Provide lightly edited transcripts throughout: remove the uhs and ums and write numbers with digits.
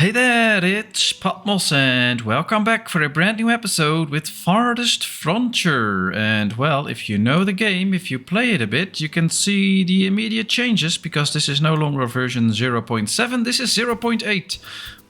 Hey there, it's Patmos and welcome back for a brand new episode with Farthest Frontier. And well, if you know the game, if you play it a bit, you can see the immediate changes because this is no longer version 0.7, this is 0.8.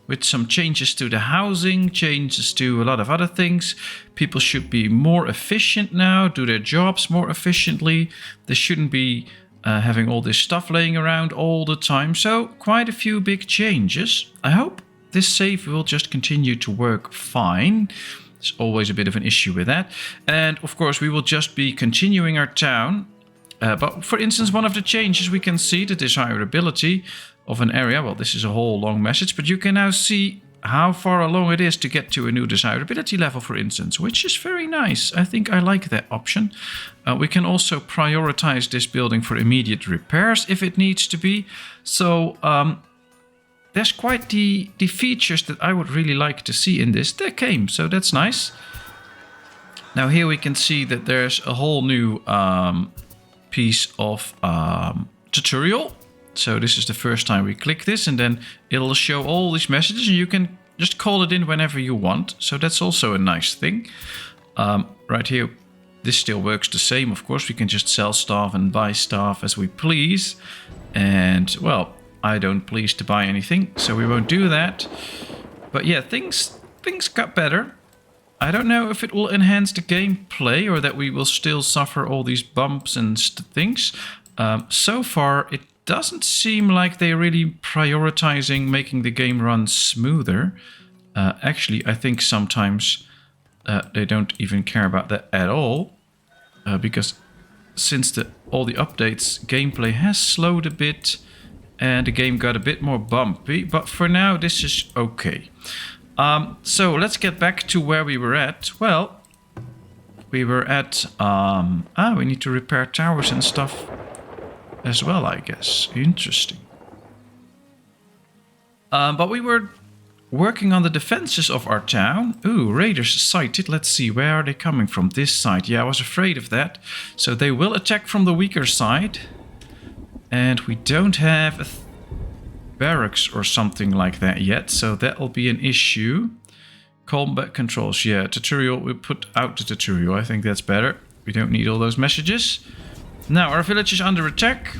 With some changes to the housing, changes to a lot of other things. People should be more efficient now, do their jobs more efficiently. They shouldn't be having all this stuff laying around all the time. So quite a few big changes. I hope this save will just continue to work fine. There's always a bit of an issue with that. And of course we will just be continuing our town. But for instance, one of the changes we can see the desirability of an area. Well, this is a whole long message, but you can now see how far along it is to get to a new desirability level, for instance, which is very nice. I think I like that option. We can also prioritize this building for immediate repairs if it needs to be. So there's quite the features that I would really like to see in this game, so that's nice. Now here we can see that there's a whole new piece of tutorial. So this is the first time we click this, and then it'll show all these messages and you can just call it in whenever you want. So that's also a nice thing. Right here, this still works the same. Of course, we can just sell stuff and buy stuff as we please. And well, I don't please to buy anything, so we won't do that. But yeah, things got better. I don't know if it will enhance the gameplay or that we will still suffer all these bumps and things. So far, it doesn't seem like they're really prioritizing making the game run smoother. Actually, I think sometimes they don't even care about that at all. Because since all the updates, gameplay has slowed a bit and the game got a bit more bumpy. But for now, this is okay. So let's get back to where we were at. Well, we were at... we need to repair towers and stuff as well, I guess. Interesting. But we were working on the defenses of our town. Ooh, raiders sighted. Let's see, where are they coming from? This side. Yeah, I was afraid of that. So they will attack from the weaker side. And we don't have a barracks or something like that yet. So that will be an issue. Combat controls. Yeah, tutorial. We'll put out the tutorial. I think that's better. We don't need all those messages. Now, our village is under attack.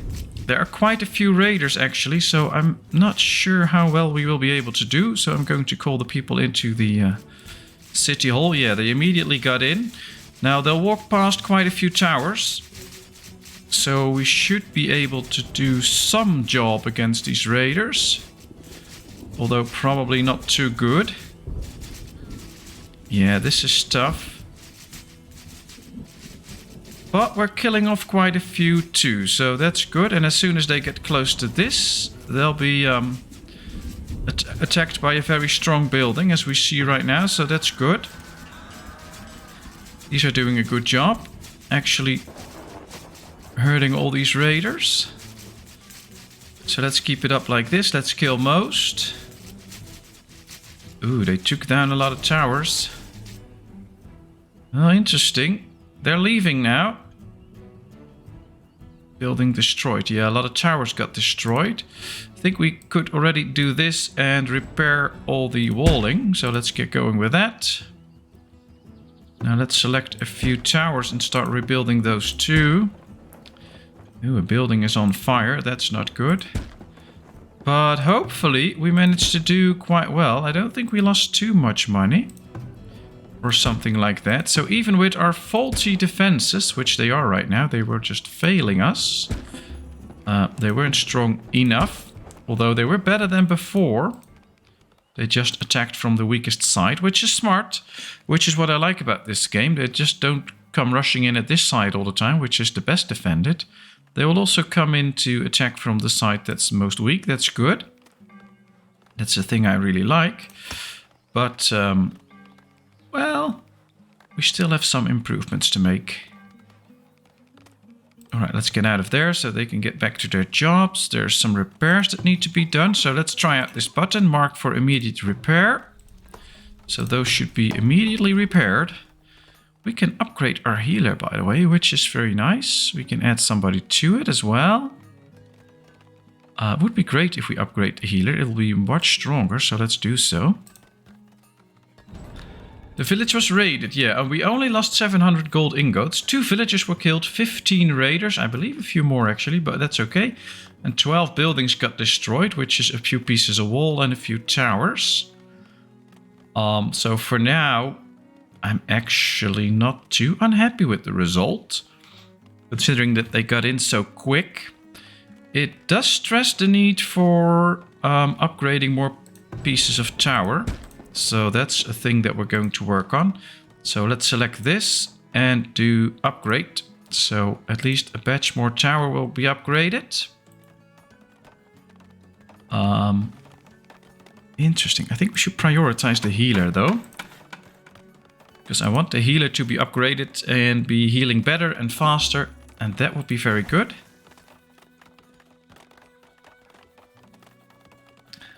There are quite a few raiders, actually, so I'm not sure how well we will be able to do. So I'm going to call the people into the city hall. Yeah, they immediately got in. Now, they'll walk past quite a few towers. So we should be able to do some job against these raiders. Although probably not too good. Yeah, this is tough. But we're killing off quite a few too, so that's good. And as soon as they get close to this, they'll be attacked by a very strong building, as we see right now, so that's good. These are doing a good job, actually hurting all these raiders. So let's keep it up like this, let's kill most. Ooh, they took down a lot of towers. Oh, interesting. They're leaving now. Building destroyed. Yeah, a lot of towers got destroyed. I think we could already do this and repair all the walling. So let's get going with that. Now let's select a few towers and start rebuilding those too. Ooh, a building is on fire. That's not good. But hopefully we managed to do quite well. I don't think we lost too much money. Or something like that. So even with our faulty defenses, which they are right now, they were just failing us. They weren't strong enough, although they were better than before. They just attacked from the weakest side, which is smart, which is what I like about this game. They just don't come rushing in at this side all the time, which is the best defended. They will also come in to attack from the side that's most weak. That's good. That's a thing I really like. But... well, we still have some improvements to make. Alright, let's get out of there so they can get back to their jobs. There's some repairs that need to be done. So let's try out this button, mark for immediate repair. So those should be immediately repaired. We can upgrade our healer, by the way, which is very nice. We can add somebody to it as well. It would be great if we upgrade the healer. It'll be much stronger, so let's do so. The village was raided, yeah, and we only lost 700 gold ingots. 2 villagers were killed, 15 raiders, I believe a few more actually, but that's okay. And 12 buildings got destroyed, which is a few pieces of wall and a few towers. So for now, I'm actually not too unhappy with the result, considering that they got in so quick. It does stress the need for upgrading more pieces of tower. So that's a thing that we're going to work on. So let's select this and do upgrade. So at least a batch more tower will be upgraded. Interesting. I think we should prioritize the healer though, because I want the healer to be upgraded and be healing better and faster, and that would be very good.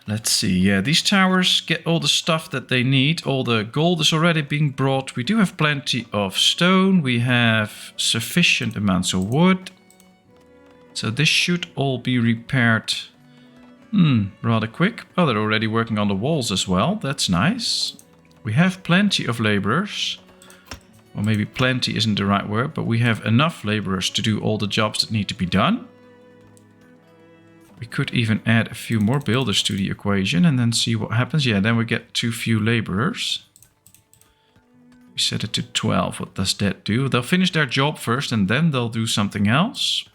Let's see, yeah, these towers get all the stuff that they need. All the gold is already being brought. We do have plenty of stone. We have sufficient amounts of wood. So this should all be repaired rather quick. Oh, they're already working on the walls as well. That's nice. We have plenty of laborers. Well, maybe plenty isn't the right word, but we have enough laborers to do all the jobs that need to be done. We could even add a few more builders to the equation and then see what happens. Yeah, then we get too few laborers. We set it to 12. What does that do? They'll finish their job first and then they'll do something else.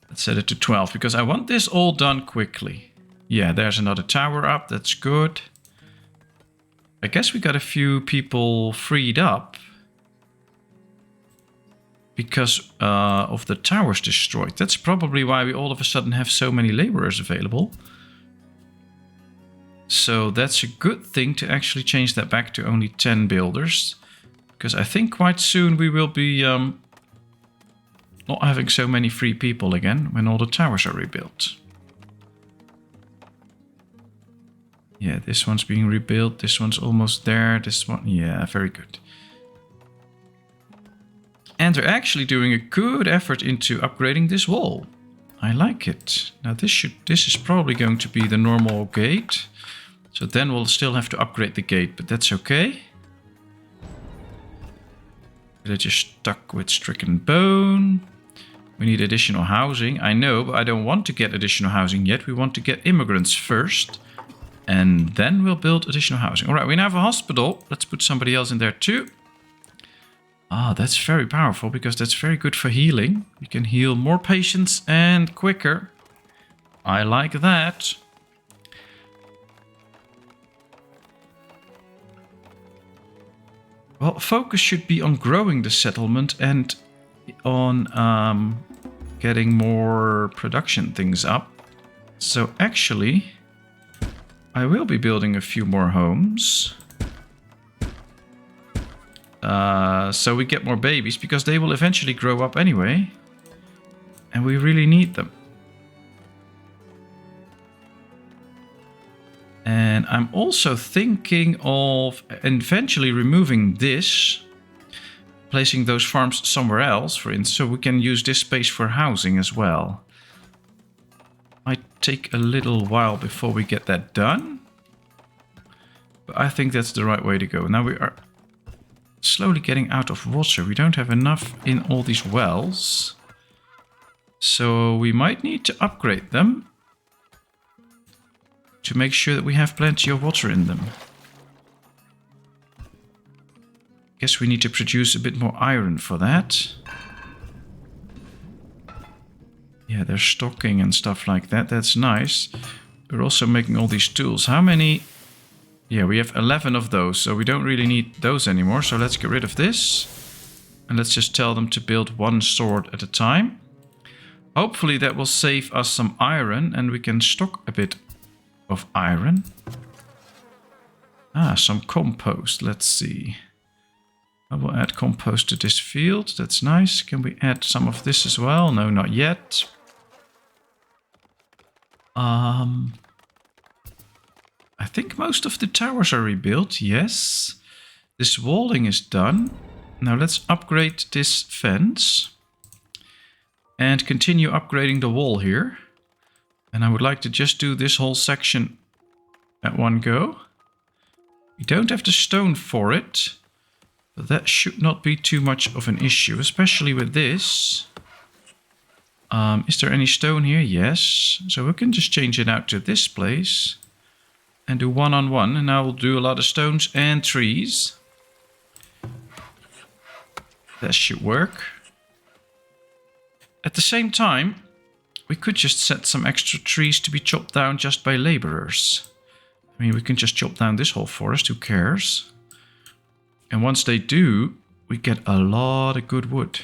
Let's set it to 12 because I want this all done quickly. Yeah, there's another tower up. That's good. I guess we got a few people freed up because of the towers destroyed. That's probably why we all of a sudden have so many laborers available. So that's a good thing to actually change that back to only 10 builders. Because I think quite soon we will be not having so many free people again when all the towers are rebuilt. Yeah, this one's being rebuilt. This one's almost there. This one, yeah, very good. And they're actually doing a good effort into upgrading this wall. I like it. Now this is probably going to be the normal gate. So then we'll still have to upgrade the gate, but that's okay. Village stuck with stricken bone. We need additional housing. I know, but I don't want to get additional housing yet. We want to get immigrants first. And then we'll build additional housing. All right, we now have a hospital. Let's put somebody else in there too. Ah, that's very powerful because that's very good for healing. We can heal more patients and quicker. I like that. Well, focus should be on growing the settlement and on getting more production things up. So actually, I will be building a few more homes. So we get more babies, because they will eventually grow up anyway. And we really need them. And I'm also thinking of eventually removing this, placing those farms somewhere else, for instance, so we can use this space for housing as well. Might take a little while before we get that done, but I think that's the right way to go. Now we are slowly getting out of water. We don't have enough in all these wells, so we might need to upgrade them to make sure that we have plenty of water in them. Guess we need to produce a bit more iron for that. Yeah, they're stocking and stuff like that. That's nice. We're also making all these tools. How many? Yeah, we have 11 of those, so we don't really need those anymore. So let's get rid of this. And let's just tell them to build one sword at a time. Hopefully that will save us some iron and we can stock a bit of iron. Ah, some compost. Let's see. I will add compost to this field. That's nice. Can we add some of this as well? No, not yet. I think most of the towers are rebuilt. Yes. This walling is done. Now let's upgrade this fence. and continue upgrading the wall here. And I would like to just do this whole section at one go. We don't have the stone for it, but that should not be too much of an issue, especially with this. Is there any stone here? Yes. So we can just change it out to this place and do 1 on 1. And now we'll do a lot of stones and trees. That should work. At the same time, we could just set some extra trees to be chopped down just by laborers. I mean, we can just chop down this whole forest, who cares? And once they do, we get a lot of good wood.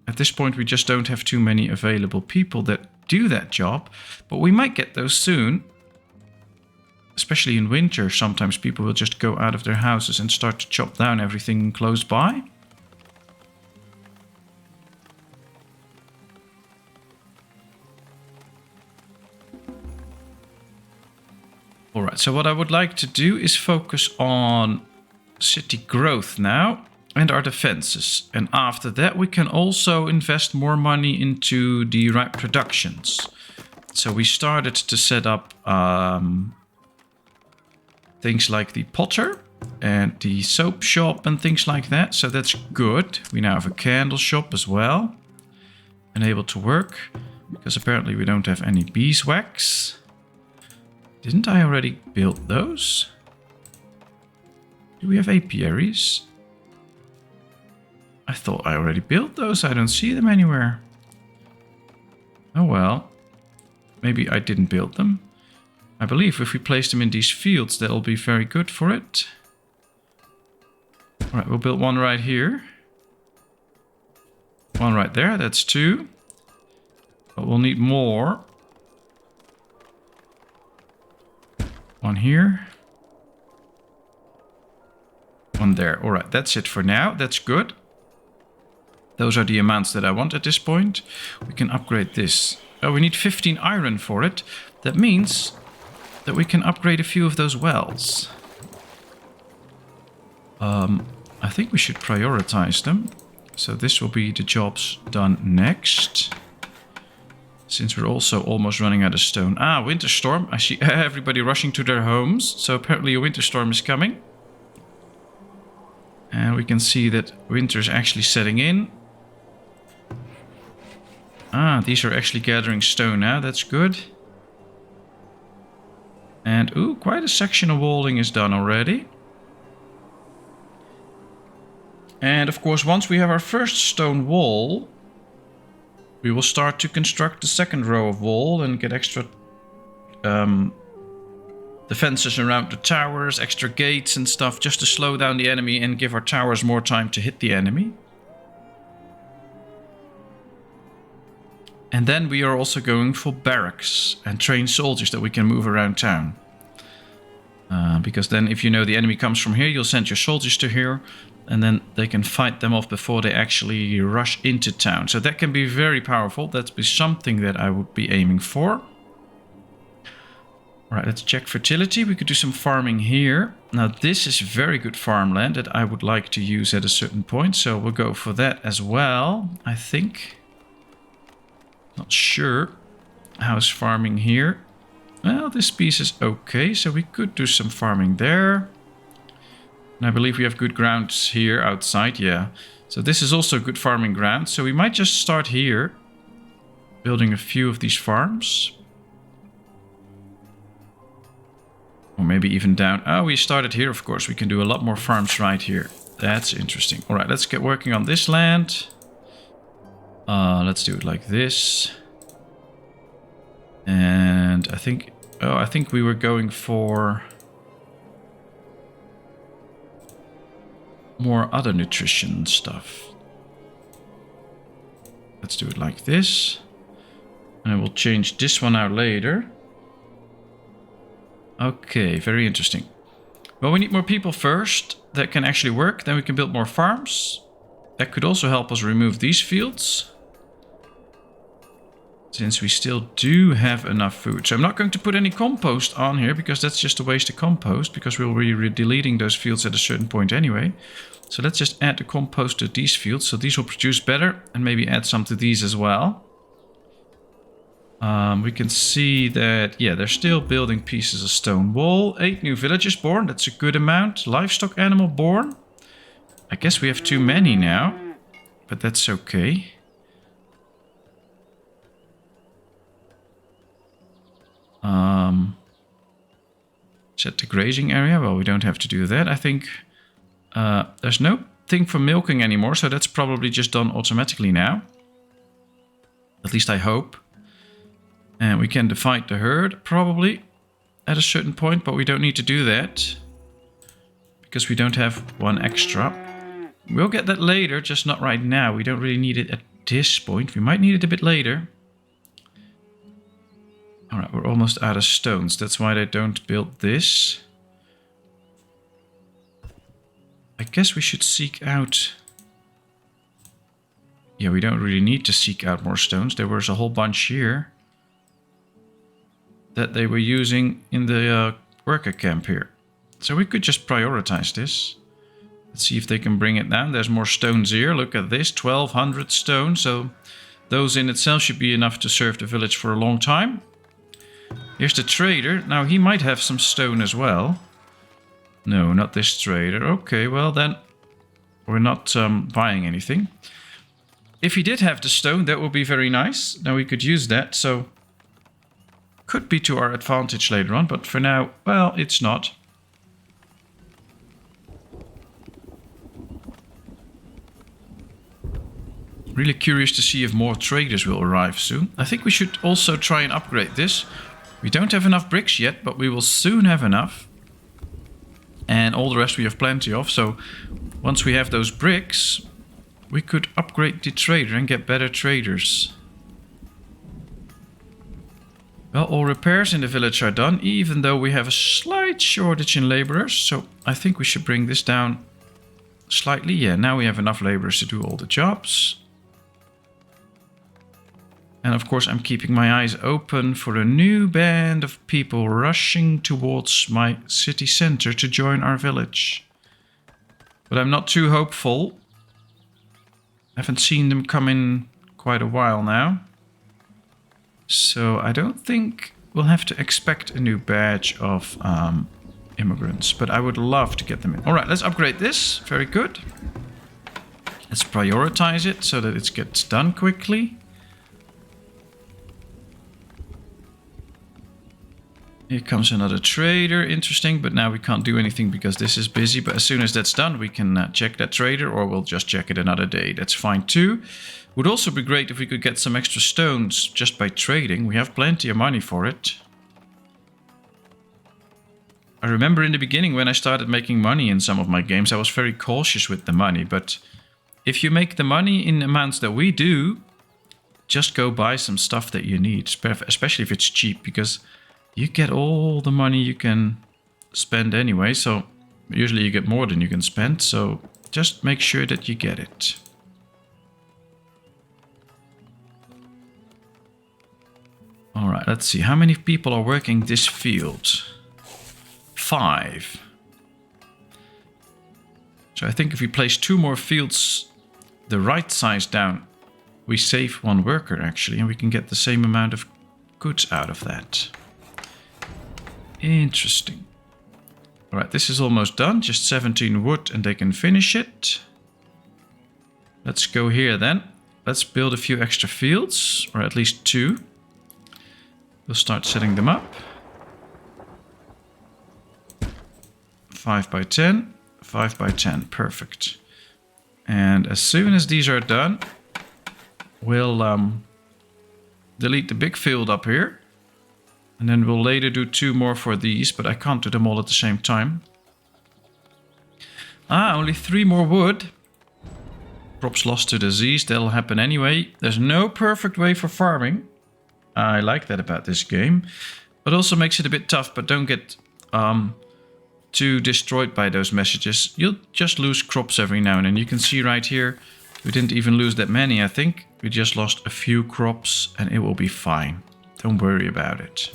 At this point, we just don't have too many available people that do that job, but we might get those soon. Especially in winter, sometimes people will just go out of their houses and start to chop down everything close by. Alright, so what I would like to do is focus on city growth now and our defenses. And after that we can also invest more money into the right productions. So we started to set up things like the potter and the soap shop and things like that. So that's good. We now have a candle shop as well. And able to work. Because apparently we don't have any beeswax. Didn't I already build those? Do we have apiaries? I thought I already built those. I don't see them anywhere. Oh well. Maybe I didn't build them. I believe if we place them in these fields, that'll be very good for it. Alright, we'll build one right here. One right there, that's 2. But we'll need more. One here. One there. Alright, that's it for now. That's good. Those are the amounts that I want at this point. We can upgrade this. Oh, we need 15 iron for it. That means that we can upgrade a few of those wells. I think we should prioritize them. So this will be the jobs done next. Since we're also almost running out of stone. Ah, winter storm. I see everybody rushing to their homes. So apparently a winter storm is coming. And we can see that winter is actually setting in. Ah, these are actually gathering stone now. That's good. And, ooh, quite a section of walling is done already. And, of course, once we have our first stone wall, we will start to construct the second row of wall and get extra defenses around the towers, extra gates and stuff, just to slow down the enemy and give our towers more time to hit the enemy. And then we are also going for barracks and trained soldiers that we can move around town. Because then if you know the enemy comes from here, you'll send your soldiers to here. And then they can fight them off before they actually rush into town. So that can be very powerful. That'd be something that I would be aiming for. Alright, let's check fertility. We could do some farming here. Now this is very good farmland that I would like to use at a certain point. So we'll go for that as well, I think. Not sure. How's farming here? Well, this piece is okay, so we could do some farming there. And I believe we have good grounds here outside, yeah. So this is also good farming ground. So we might just start here, building a few of these farms. Or maybe even down. Oh, we started here, of course. We can do a lot more farms right here. That's interesting. All right, let's get working on this land. Let's do it like this. And I think we were going for more other nutrition stuff. Let's do it like this. And I will change this one out later. Okay, very interesting. Well, we need more people first that can actually work. Then we can build more farms. That could also help us remove these fields. since we still do have enough food. So I'm not going to put any compost on here because that's just a waste of compost, because we'll be deleting those fields at a certain point anyway. So let's just add the compost to these fields. So these will produce better, and maybe add some to these as well. We can see that, yeah, they're still building pieces of stone wall. 8 new villagers born, that's a good amount. Livestock animal born. I guess we have too many now, but that's okay. Set the grazing area. Well, we don't have to do that. I think there's no thing for milking anymore, so that's probably just done automatically now. At least I hope. And we can divide the herd probably at a certain point, but we don't need to do that because we don't have one extra. We'll get that later, just not right now. We don't really need it at this point. We might need it a bit later. Alright, we're almost out of stones. That's why they don't build this. I guess we should seek out... Yeah, we don't really need to seek out more stones. There was a whole bunch here that they were using in the worker camp here. So we could just prioritize this. Let's see if they can bring it down. There's more stones here. Look at this, 1200 stone. So those in itself should be enough to serve the village for a long time. Here's the trader. Now he might have some stone as well. No, not this trader. Okay, well then we're not buying anything. If he did have the stone, that would be very nice. Now we could use that, so could be to our advantage later on, but for now, well, it's not. Really curious to see if more traders will arrive soon. I think we should also try and upgrade this. We don't have enough bricks yet, but we will soon have enough. And all the rest we have plenty of, so once we have those bricks, we could upgrade the trader and get better traders. Well, all repairs in the village are done, even though we have a slight shortage in laborers. So I think we should bring this down slightly. Yeah, now we have enough laborers to do all the jobs. And of course, I'm keeping my eyes open for a new band of people rushing towards my city center to join our village. But I'm not too hopeful. I haven't seen them come in quite a while now. So I don't think we'll have to expect a new batch of immigrants, but I would love to get them in. All right, let's upgrade this. Very good. Let's prioritize it so that it gets done quickly. Here comes another trader. Interesting, but now we can't do anything because this is busy. But as soon as that's done, we can check that trader, or we'll just check it another day. That's fine too. Would also be great if we could get some extra stones just by trading. We have plenty of money for it. I remember in the beginning when I started making money in some of my games, I was very cautious with the money. But if you make the money in amounts that we do, just go buy some stuff that you need, especially if it's cheap, because you get all the money you can spend anyway. So usually you get more than you can spend. So just make sure that you get it. All right, let's see. How many people are working this field? 5. So I think if we place 2 more fields the right size down, we save 1 worker actually, and we can get the same amount of goods out of that. Interesting. All right, this is almost done. Just 17 wood and they can finish it. Let's go here then. Let's build a few extra fields, or at least 2. We'll start setting them up. 5 by 10, 5 by 10, perfect. And as soon as these are done, we'll delete the big field up here. And then we'll later do 2 more for these, but I can't do them all at the same time. Only 3 more wood. Crops lost to disease, that'll happen anyway. There's no perfect way for farming. I like that about this game, but also makes it a bit tough. But don't get too destroyed by those messages. You'll just lose crops every now and then. You can see right here, We didn't even lose that many, I think. We just lost a few crops and it will be fine. Don't worry about it.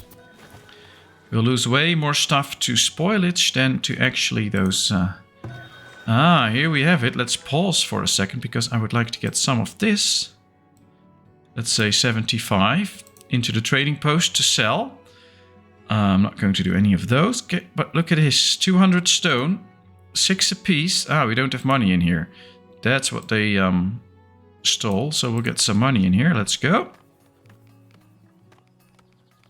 We'll lose way more stuff to spoilage than to actually those... here we have it. Let's pause for a second because I would like to get some of this. Let's say 75 into the trading post to sell. I'm not going to do any of those. Okay, but look at this. 200 stone. 6 apiece. We don't have money in here. That's what they stole. So we'll get some money in here. Let's go.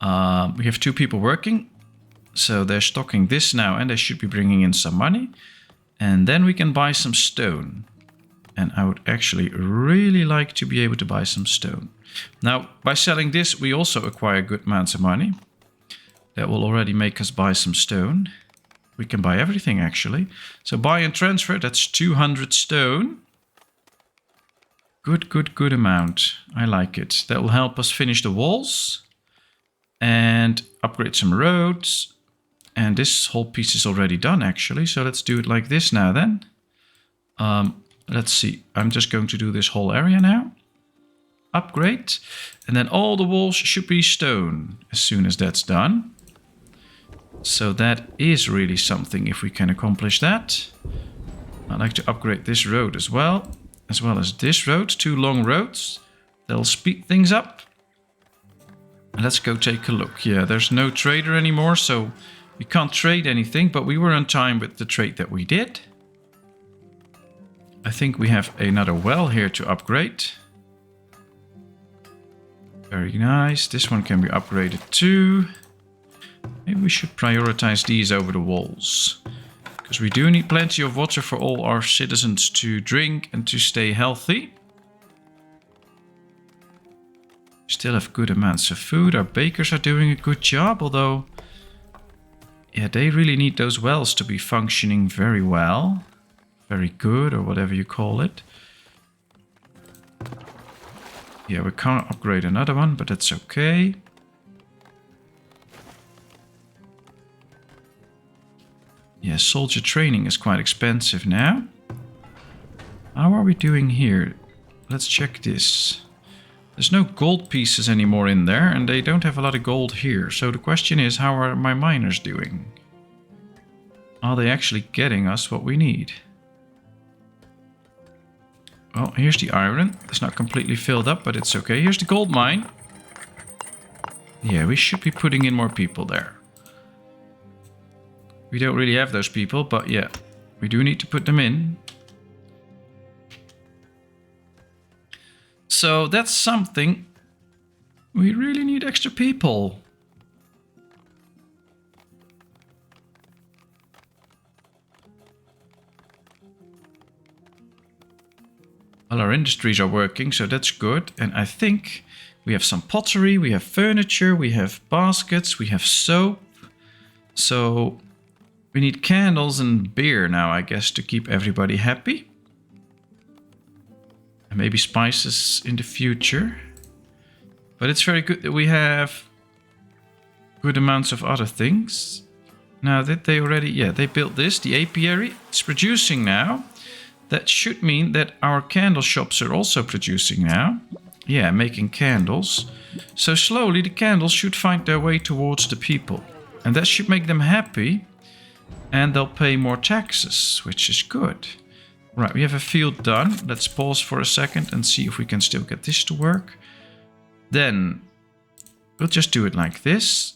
We have 2 people working. So they're stocking this now and they should be bringing in some money. And then we can buy some stone. And I would actually really like to be able to buy some stone. Now, by selling this, we also acquire good amounts of money. That will already make us buy some stone. We can buy everything, actually. So buy and transfer, that's 200 stone. Good amount. I like it. That will help us finish the walls. And upgrade some roads. And this whole piece is already done, actually. So let's do it like this now, then. Let's see. I'm just going to do this whole area now. Upgrade. And then all the walls should be stone as soon as that's done. So that is really something if we can accomplish that. I'd like to upgrade this road as well as this road. 2 long roads. They'll speed things up. Let's go take a look. Yeah, there's no trader anymore, so we can't trade anything, but we were on time with the trade that we did. I think we have another well here to upgrade. Very nice. This one can be upgraded too. Maybe we should prioritize these over the walls. Because we do need plenty of water for all our citizens to drink and to stay healthy. Still have good amounts of food. Our bakers are doing a good job, although... yeah, they really need those wells to be functioning very well. Very good, or whatever you call it. Yeah, we can't upgrade another one, but that's okay. Yeah, soldier training is quite expensive now. How are we doing here? Let's check this. There's no gold pieces anymore in there, and they don't have a lot of gold here. So the question is, how are my miners doing? Are they actually getting us what we need? Well, here's the iron. It's not completely filled up, but it's okay. Here's the gold mine. Yeah, we should be putting in more people there. We don't really have those people, but yeah, we do need to put them in. So that's something. We really need extra people. Well, our industries are working, so that's good. And I think we have some pottery, we have furniture, we have baskets, we have soap. So we need candles and beer now, I guess, to keep everybody happy. And maybe spices in the future. But it's very good that we have good amounts of other things. Now, did they already... yeah, they built this, the apiary. It's producing now. That should mean that our candle shops are also producing now. Yeah, making candles. So slowly the candles should find their way towards the people. And that should make them happy. And they'll pay more taxes, which is good. Right, we have a field done. Let's pause for a second and see if we can still get this to work. Then we'll just do it like this.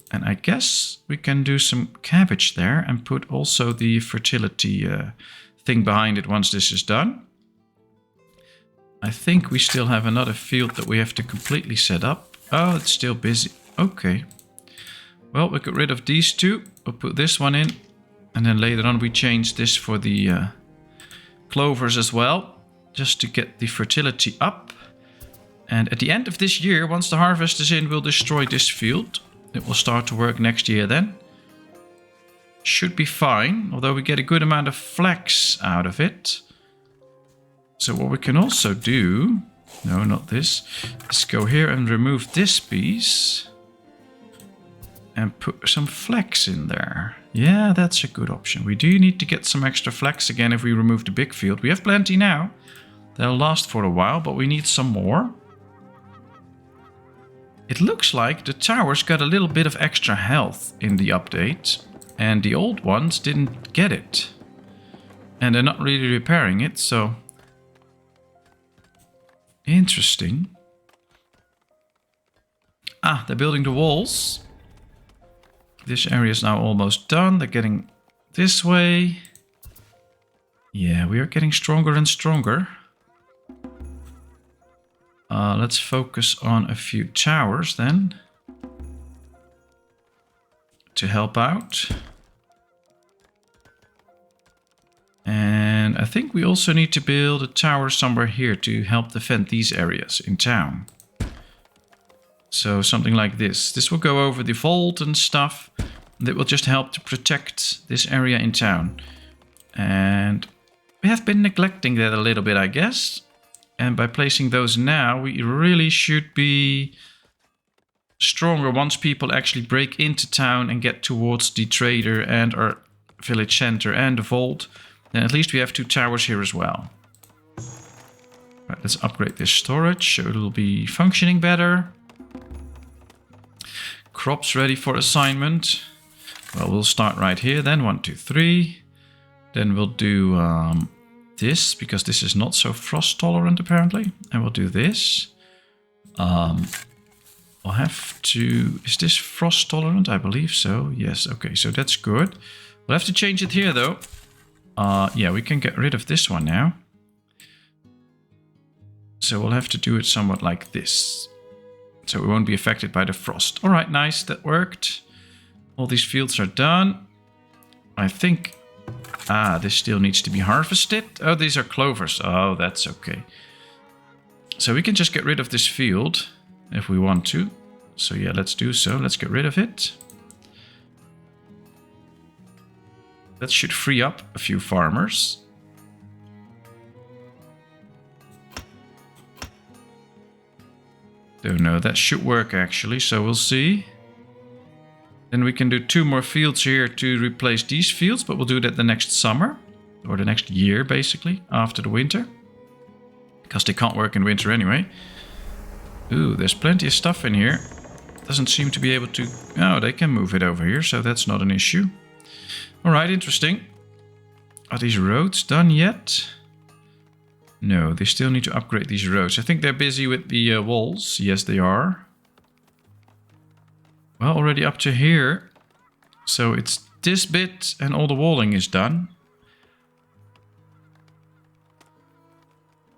And I guess we can do some cabbage there and put also the fertility thing behind it once this is done. I think we still have another field that we have to completely set up. Oh, it's still busy. Okay. Well, we got rid of these 2. We'll put this one in. And then later on we change this for the clovers as well. Just to get the fertility up. And at the end of this year, once the harvest is in, we'll destroy this field. It will start to work next year then. Should be fine, although we get a good amount of flax out of it. So what we can also do... no, not this. Let's go here and remove this piece. and put some flax in there. Yeah, that's a good option. We do need to get some extra flax again if we remove the big field. We have plenty now. They'll last for a while, but we need some more. It looks like the towers got a little bit of extra health in the update, and the old ones didn't get it. And they're not really repairing it, so... Interesting. Ah, they're building the walls. This area is now almost done. They're getting this way. Yeah, we are getting stronger and stronger. Let's focus on a few towers then. To help out. And I think we also need to build a tower somewhere here to help defend these areas in town. So something like this. This will go over the vault and stuff. That will just help to protect this area in town. And we have been neglecting that a little bit, I guess. And by placing those now, we really should be stronger once people actually break into town and get towards the trader and our village center and the vault. Then at least we have 2 towers here as well. Right, let's upgrade this storage so it'll be functioning better. Crops ready for assignment. Well, we'll start right here then. 1, 2, 3. Then we'll do this, because this is not so frost tolerant apparently. And we'll do this. I'll have to... Is this frost tolerant? I believe so. Yes, okay, so that's good. We'll have to change it here though. Yeah, we can get rid of this one now. So we'll have to do it somewhat like this. So we won't be affected by the frost. Alright, nice, that worked. All these fields are done. I think... Ah, this still needs to be harvested. Oh, these are clovers. Oh, that's okay. So we can just get rid of this field if we want to. So yeah, let's do so. Let's get rid of it. That should free up a few farmers. Don't know, that should work actually, so we'll see. Then we can do 2 more fields here to replace these fields, but we'll do that the next summer. Or the next year, basically, after the winter. Because they can't work in winter anyway. Ooh, there's plenty of stuff in here. Doesn't seem to be able to... Oh, they can move it over here, so that's not an issue. Alright, interesting. Are these roads done yet? No, they still need to upgrade these roads. I think they're busy with the walls. Yes, they are. Well, already up to here. So it's this bit and all the walling is done.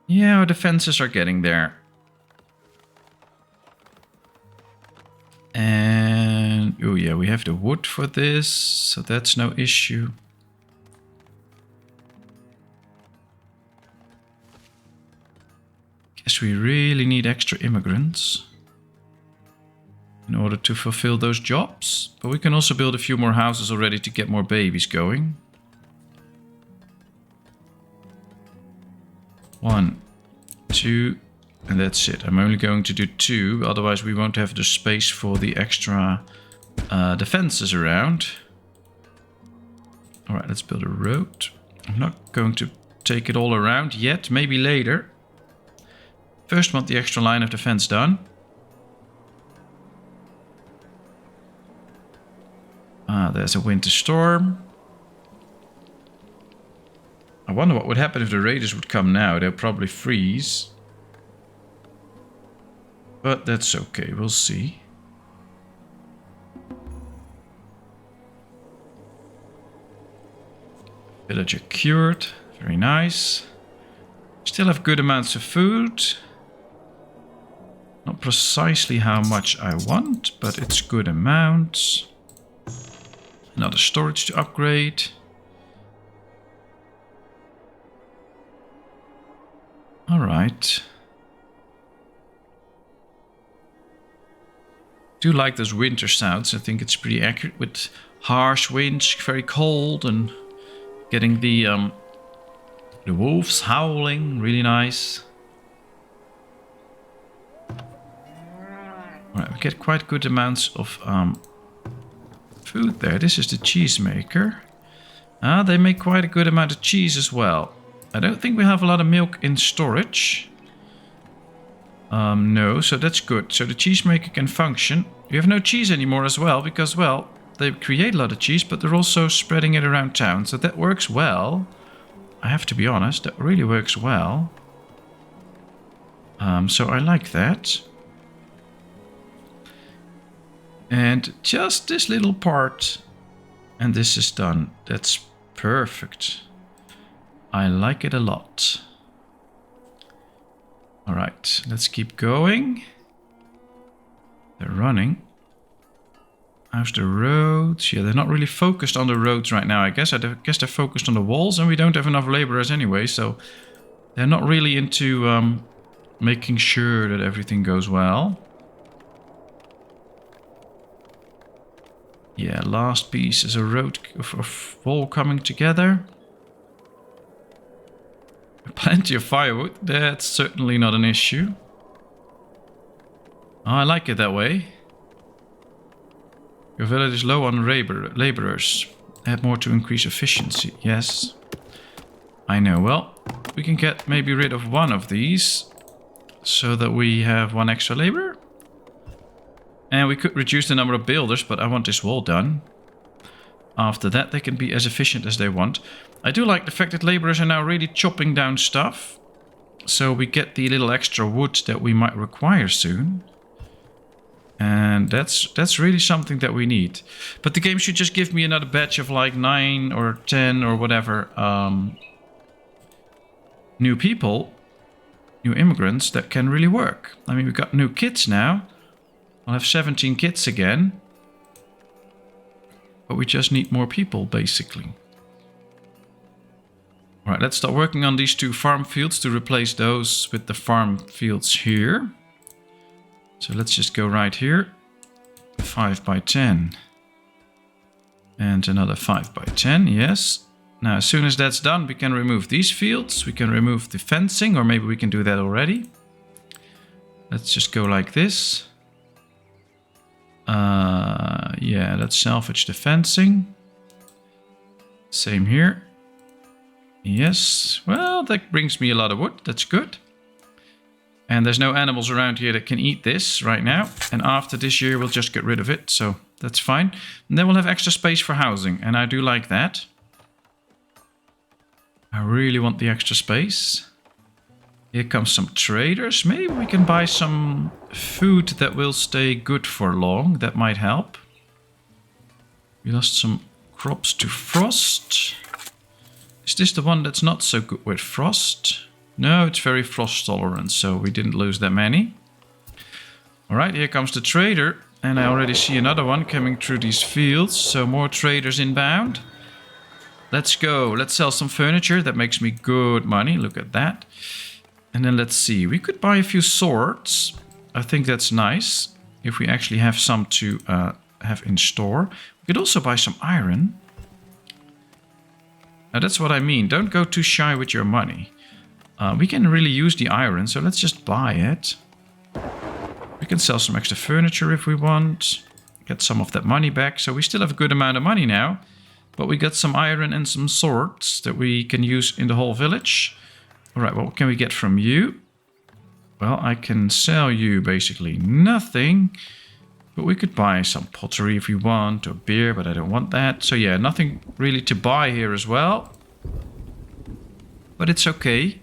Yeah, our defenses are getting there. And, oh yeah, we have the wood for this, so that's no issue. Guess we really need extra immigrants in order to fulfill those jobs. But we can also build a few more houses already to get more babies going. 1, 2, and that's it. I'm only going to do 2, otherwise we won't have the space for the extra defenses around. Alright, let's build a road. I'm not going to take it all around yet, maybe later. First want the extra line of defense done. Ah, there's a winter storm. I wonder what would happen if the raiders would come now. They'll probably freeze. But that's okay, we'll see. Villager cured, very nice. Still have good amounts of food. Not precisely how much I want, but it's good amounts. Another storage to upgrade. Alright. Do like those winter sounds. I think it's pretty accurate with harsh winds, very cold, and getting the wolves howling, really nice. Alright, we get quite good amounts of food there. This is the cheese maker. Ah, they make quite a good amount of cheese as well. I don't think we have a lot of milk in storage. No, so that's good. So the cheese maker can function. We have no cheese anymore as well because, well, they create a lot of cheese, but they're also spreading it around town. So that works well. I have to be honest, that really works well. So I like that. And just this little part, and this is done. That's perfect. I like it a lot. All right, let's keep going. They're running. How's the roads? Yeah, they're not really focused on the roads right now, I guess. I guess they're focused on the walls, and we don't have enough laborers anyway, so they're not really into making sure that everything goes well. Yeah, last piece is a road of wall coming together. Plenty of firewood. That's certainly not an issue. Oh, I like it that way. Your village is low on laborers. Add more to increase efficiency. Yes. I know. Well, we can get maybe rid of one of these so that we have one extra laborer. And we could reduce the number of builders, but I want this wall done. After that, they can be as efficient as they want. I do like the fact that laborers are now really chopping down stuff. So we get the little extra wood that we might require soon. And that's really something that we need. But the game should just give me another batch of like 9 or 10 or whatever new people, new immigrants that can really work. I mean, we've got new kids now. I'll have 17 kids again. But we just need more people, basically. Alright, let's start working on these 2 farm fields to replace those with the farm fields here. So let's just go right here. 5 by 10. And another 5 by 10, yes. Now, as soon as that's done, we can remove these fields. We can remove the fencing, or maybe we can do that already. Let's just go like this. Yeah, let's salvage the fencing. Same here. Yes, well, that brings me a lot of wood. That's good. And there's no animals around here that can eat this right now. And after this year, we'll just get rid of it. So that's fine. And then we'll have extra space for housing. And I do like that. I really want the extra space. Here comes some traders. Maybe we can buy some food that will stay good for long. That might help. We lost some crops to frost. Is this the one that's not so good with frost? No, it's very frost tolerant, so we didn't lose that many. Alright, here comes the trader. And I already see another one coming through these fields. So more traders inbound. Let's go. Let's sell some furniture. That makes me good money. Look at that. And then let's see. We could buy a few swords. I think that's nice. If we actually have some to have in store. We could also buy some iron. Now that's what I mean. Don't go too shy with your money. We can really use the iron, so let's just buy it. We can sell some extra furniture if we want. Get some of that money back. So we still have a good amount of money now. But we got some iron and some swords that we can use in the whole village. Alright, what can we get from you? Well, I can sell you basically nothing. But we could buy some pottery if we want, or beer, but I don't want that. So yeah, nothing really to buy here as well. But it's okay.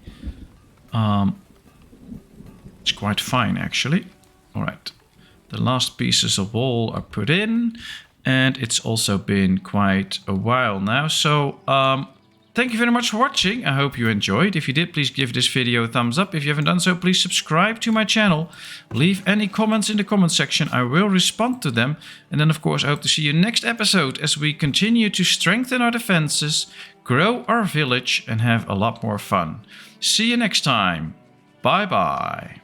It's quite fine, actually. Alright, the last pieces of wall are put in. And it's also been quite a while now. So, thank you very much for watching. I hope you enjoyed. If you did, please give this video a thumbs up. If you haven't done so, please subscribe to my channel. Leave any comments in the comment section. I will respond to them. And then, of course, I hope to see you next episode as we continue to strengthen our defenses, grow our village, and have a lot more fun. See you next time. Bye-bye.